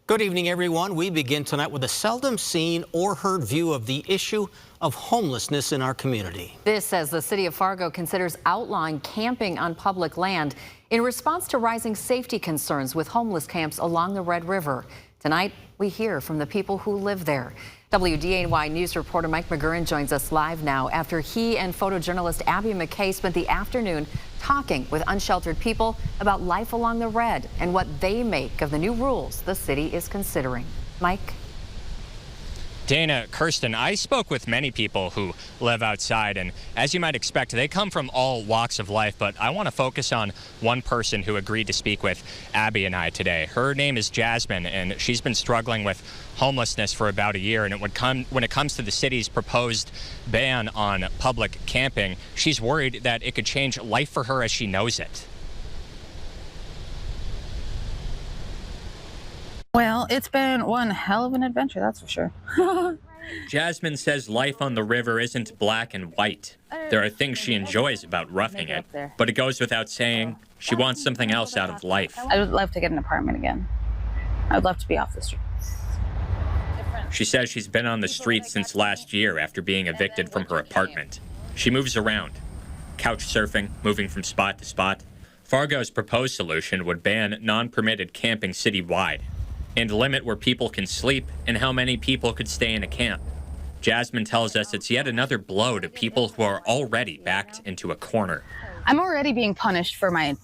Good evening, everyone. We begin tonight with a seldom seen or heard view of the issue of homelessness in our community. This as the city of Fargo considers outlawing camping on public land in response to rising safety concerns with homeless camps along the Red River. Tonight, we hear from the people who live there. WDAY News reporter Mike McGurran joins us live now after he and photojournalist Abby Makay spent the afternoon talking with unsheltered people about life along the Red and what they make of the new rules the city is considering. Mike? Dana, Kirsten, I spoke with many people who live outside, and as you might expect, they come from all walks of life, but I want to focus on one person who agreed to speak with Abby and I today. Her name is Jasemine, and she's been struggling with homelessness for about a year, and when it comes to the city's proposed ban on public camping, she's worried that it could change life for her as she knows it. Well, it's been one hell of an adventure, that's for sure. Jasemine says life on the river isn't black and white. There are things she enjoys about roughing it, but it goes without saying she wants something else out of life. I would love to get an apartment again. I would love to be off the streets. She says she's been on the streets since last year after being evicted from her apartment. She moves around, couch surfing, moving from spot to spot. Fargo's proposed solution would ban non-permitted camping citywide and limit where people can sleep and how many people could stay in a camp. Jasemine tells us it's yet another blow to people who are already backed into a corner. I'm already being punished for my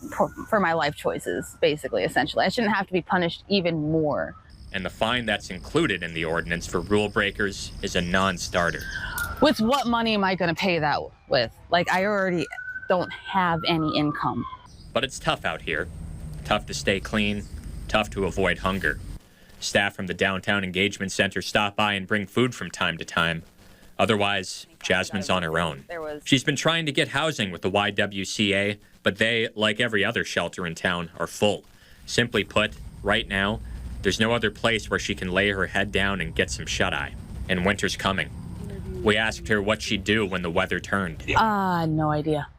life choices, basically, essentially. I shouldn't have to be punished even more. And the fine that's included in the ordinance for rule breakers is a non-starter. With what money am I going to pay that with? Like, I already don't have any income. But it's tough out here. Tough to stay clean, tough to avoid hunger. Staff from the Downtown Engagement Center stop by and bring food from time to time. Otherwise, Jasemine's on her own. She's been trying to get housing with the YWCA, but they, like every other shelter in town, are full. Simply put, right now, there's no other place where she can lay her head down and get some shut-eye. And winter's coming. We asked her what she'd do when the weather turned. No idea.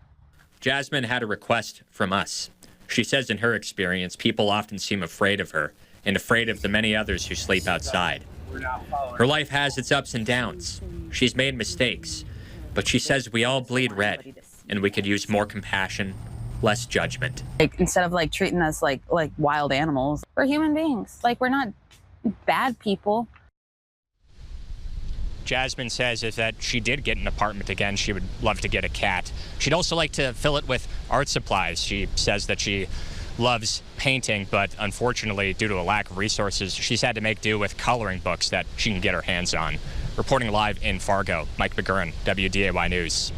Jasemine had a request from us. She says in her experience, people often seem afraid of her and afraid of the many others who sleep outside. Her life has its ups and downs. She's made mistakes, but she says we all bleed red and we could use more compassion, less judgment. Like, instead of like treating us like wild animals, we're human beings. Like, we're not bad people. Jasemine says if that she did get an apartment again, she would love to get a cat. She'd also like to fill it with art supplies. She says that she loves painting, but unfortunately, due to a lack of resources, she's had to make do with coloring books that she can get her hands on. Reporting live in Fargo, Mike McGurran, WDAY News.